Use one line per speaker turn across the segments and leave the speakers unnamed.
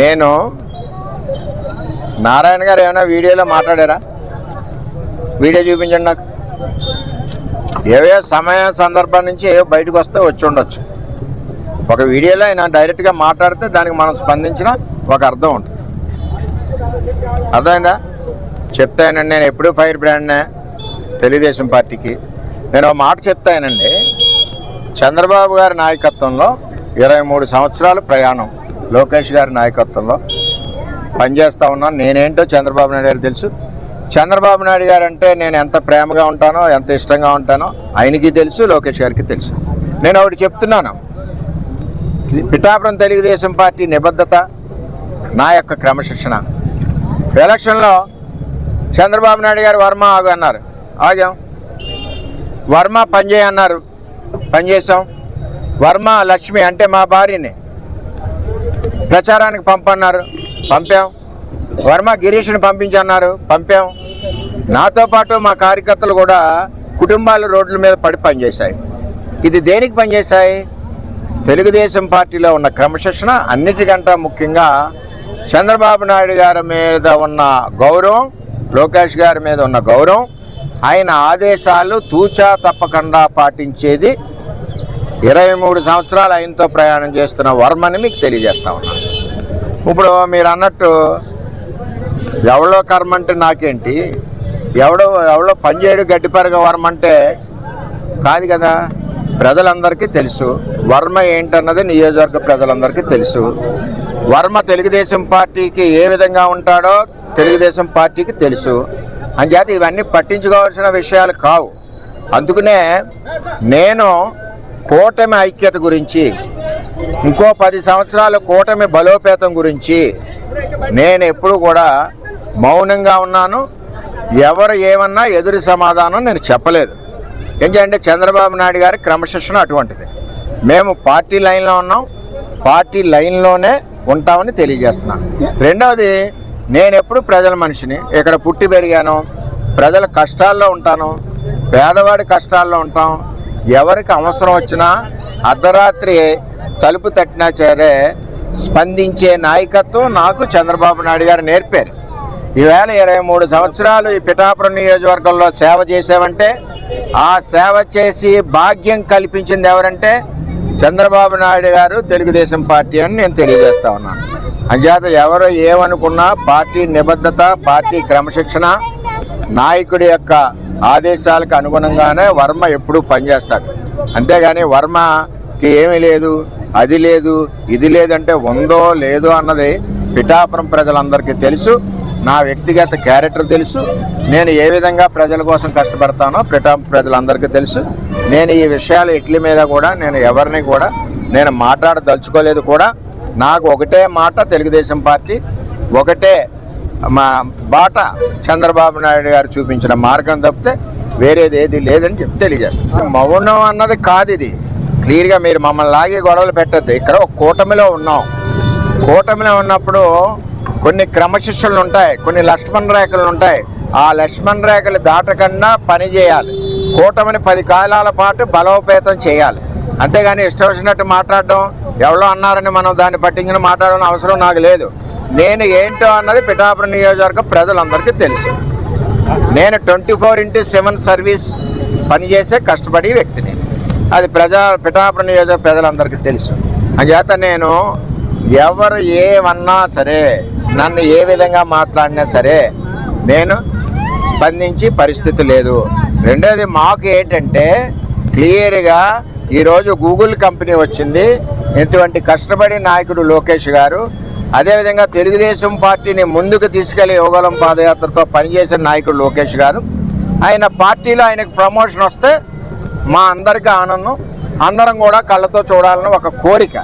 నేను నారాయణ గారు ఏమైనా వీడియోలో మాట్లాడారా? వీడియో చూపించండి నాకు. ఏవో సమయం సందర్భం నుంచి ఏవో బయటకు వస్తే వచ్చి ఉండొచ్చు. ఒక వీడియోలో ఆయన డైరెక్ట్గా మాట్లాడితే దానికి మనం స్పందించిన ఒక అర్థం ఉంటుంది. అర్థమైందా? చెప్తానండి, నేను ఎప్పుడూ ఫైర్ బ్రాండ్నే తెలుగుదేశం పార్టీకి. నేను ఒక మాట చెప్తానండి, చంద్రబాబు గారి నాయకత్వంలో 23 సంవత్సరాల ప్రయాణం, లోకేష్ గారి నాయకత్వంలో పనిచేస్తూ ఉన్నాను. నేనేంటో చంద్రబాబు నాయుడు గారికి తెలుసు. చంద్రబాబు నాయుడు గారు అంటే నేను ఎంత ప్రేమగా ఉంటానో, ఎంత ఇష్టంగా ఉంటానో ఆయనకి తెలుసు, లోకేష్ గారికి తెలుసు. నేను ఒకటి చెప్తున్నాను, పిఠాపురం తెలుగుదేశం పార్టీ నిబద్ధత, నా యొక్క క్రమశిక్షణ. ఎలక్షన్లో చంద్రబాబు నాయుడు గారు వర్మ ఆగు అన్నారు, ఆగాం. వర్మ పనిచేయ అన్నారు, పనిచేసాం. వర్మ లక్ష్మి అంటే మా భార్యని ప్రచారానికి పంపన్నారు, పంపాం. వర్మ గిరీష్ని పంపించన్నారు, పంపాం. నాతో పాటు మా కార్యకర్తలు కూడా కుటుంబాలు రోడ్ల మీద పడి పనిచేశాయి. ఇది దేనికి పనిచేశాయి? తెలుగుదేశం పార్టీలో ఉన్న క్రమశిక్షణ, అన్నిటికంటే ముఖ్యంగా చంద్రబాబు నాయుడు గారి మీద ఉన్న గౌరవం, లోకేష్ గారి మీద ఉన్న గౌరవం, ఆయన ఆదేశాలు తూచా తప్పకుండా పాటించేది 23 సంవత్సరాలు ఆయనతో ప్రయాణం చేస్తున్న వర్మని మీకు తెలియజేస్తా ఉన్నాను. ఇప్పుడు మీరు అన్నట్టు ఎవడో కర్మ అంటే నాకేంటి, ఎవడో పనిచేయడు గడ్డిపరగ వర్మ అంటే కాదు కదా. ప్రజలందరికీ తెలుసు వర్మ ఏంటన్నది, నియోజకవర్గ ప్రజలందరికీ తెలుసు. వర్మ తెలుగుదేశం పార్టీకి ఏ విధంగా ఉంటాడో తెలుగుదేశం పార్టీకి తెలుసు. అంచేత ఇవన్నీ పట్టించుకోవాల్సిన విషయాలు కావు. అందుకనే నేను కూటమి ఐక్యత గురించి, ఇంకో 10 సంవత్సరాల కూటమి బలోపేతం గురించి నేను ఎప్పుడు కూడా మౌనంగా ఉన్నాను. ఎవరు ఏమన్నా ఎదురు సమాధానం నేను చెప్పలేదు. ఎందుకంటే చంద్రబాబు నాయుడు గారి క్రమశిక్షణ అటువంటిది. మేము పార్టీ లైన్లో ఉన్నాం, పార్టీ లైన్లోనే ఉంటామని తెలియజేస్తున్నాను. రెండవది, నేను ఎప్పుడు ప్రజల మనిషిని, ఇక్కడ పుట్టి పెరిగాను, ప్రజల కష్టాల్లో ఉంటాను, పేదవాడి కష్టాల్లో ఉంటాం. ఎవరికి అవసరం వచ్చినా అర్ధరాత్రి తలుపు తట్టినా సరే స్పందించే నాయకత్వం నాకు చంద్రబాబు నాయుడు గారు నేర్పారు. ఈవేళ 23 సంవత్సరాలు ఈ పిఠాపురం నియోజకవర్గంలో సేవ చేసామంటే, ఆ సేవ చేసి భాగ్యం కల్పించింది ఎవరంటే చంద్రబాబు నాయుడు గారు, తెలుగుదేశం పార్టీ అని నేను తెలియజేస్తా ఉన్నాను. అంచేత ఎవరు ఏమనుకున్నా పార్టీ నిబద్ధత, పార్టీ క్రమశిక్షణ, నాయకుడి యొక్క ఆదేశాలకు అనుగుణంగానే వర్మ ఎప్పుడూ పనిచేస్తాడు. అంతేగాని వర్మకి ఏమీ లేదు, అది లేదు, ఇది లేదంటే ఉందో లేదో అన్నది పిఠాపురం ప్రజలందరికీ తెలుసు. నా వ్యక్తిగత క్యారెక్టర్ తెలుసు. నేను ఏ విధంగా ప్రజల కోసం కష్టపడతానో పిఠాపురం ప్రజలందరికీ తెలుసు. నేను ఈ విషయాలు ఇట్ల మీద కూడా నేను ఎవరిని కూడా నేను మాట్లాడదలుచుకోలేదు కూడా. నాకు ఒకటే మాట, తెలుగుదేశం పార్టీ ఒకటే మా బాట, చంద్రబాబు నాయుడు గారు చూపించిన మార్గం తప్పితే వేరేది ఏది లేదని చెప్పి తెలియజేస్తాను. మౌనం అన్నది కాదు, ఇది క్లియర్గా మీరు మమ్మల్ని లాగే గొడవలు పెట్టద్దు. ఇక్కడ ఒక కూటమిలో ఉన్నాం. కూటమిలో ఉన్నప్పుడు కొన్ని క్రమశిక్షణలు ఉంటాయి, కొన్ని లక్ష్మణ రేఖలు ఉంటాయి. ఆ లక్ష్మణ రేఖలు దాటకుండా పని చేయాలి. కూటమిని 10 కాలాల పాటు బలోపేతం చేయాలి. అంతేగాని ఇష్టం వచ్చినట్టు మాట్లాడడం, ఎవరో అన్నారని మనం దాన్ని పట్టించిన మాట్లాడడం అవసరం నాకు లేదు. నేను ఏంటో అన్నది పిఠాపురం నియోజకవర్గ ప్రజలందరికీ తెలుసు. నేను 24/7 సర్వీస్ పనిచేసే కష్టపడే వ్యక్తిని. అది పిఠాపురం నియోజకవర్గ ప్రజలందరికీ తెలుసు. అంచేత నేను ఎవరు ఏమన్నా సరే, నన్ను ఏ విధంగా మాట్లాడినా సరే నేను స్పందించి పరిస్థితి లేదు. రెండోది, మాకు ఏంటంటే క్లియర్గా ఈరోజు గూగుల్ కంపెనీ వచ్చింది. ఇటువంటి కష్టపడి నాయకుడు లోకేష్ గారు, అదేవిధంగా తెలుగుదేశం పార్టీని ముందుకు తీసుకెళ్లి యోగలం పాదయాత్రతో పనిచేసిన నాయకుడు లోకేష్ గారు, ఆయన పార్టీలో ఆయనకు ప్రమోషన్ వస్తే మా అందరికీ ఆనందం, అందరం కూడా కళ్ళతో చూడాలని ఒక కోరిక.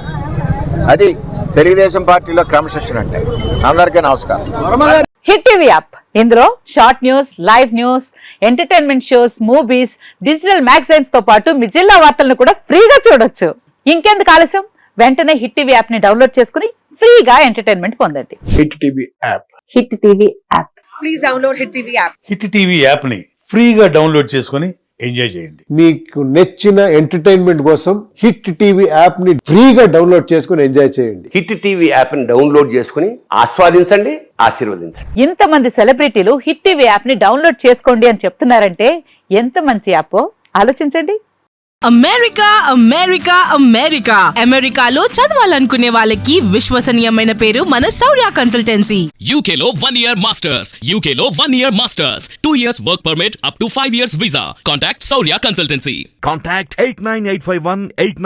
అది తెలుగుదేశం పార్టీలో క్రమశిక్షణ అంటే. అందరికీ నమస్కారం.
హిట్ టీవీ యాప్, ఇందులో short news, live news, entertainment shows, movies, digital magazines తో పాటు మీ జిల్లా వార్తలను కూడా ఫ్రీగా చూడొచ్చు. ఇంకెందుకు ఆలస్యం, వెంటనే హిట్ టీవీ యాప్ ని డౌన్లోడ్ చేసుకుని ఫ్రీగా ఎంటర్టైన్మెంట్ పొందండి.
Hit TV app.
Hit TV app.
Please download hit TV app.
Hit TV app ని ఫ్రీగా డౌన్లోడ్ చేసుకుని ఎంజాయ్ చేయండి.
మీకు నచ్చిన ఎంటర్టైన్మెంట్ కోసం హిట్ టీవీ యాప్ ని ఫ్రీగా డౌన్లోడ్ చేసుకుని ఎంజాయ్ చేయండి.
హిట్ టీవీ యాప్ని డౌన్లోడ్ చేసుకుని ఆస్వాదించండి, ఆశీర్వదించండి.
ఇంతమంది సెలబ్రిటీలు హిట్ టీవీ యాప్ ని డౌన్లోడ్ చేసుకోండి అని చెప్తున్నారంటే ఎంత మంచి యాప్ ఆలోచించండి.
అమెరికా అమెరికా అమెరికా అమెరికాలో చదవాలనుకునే వాళ్ళకి విశ్వసనీయమైన పేరు మన శౌర్య consultancy.
UK Law 1 Year Masters. UK Law 1 Year Masters. 2 years work permit up to 5 years visa. Contact Saurya Consultancy.
Contact 89851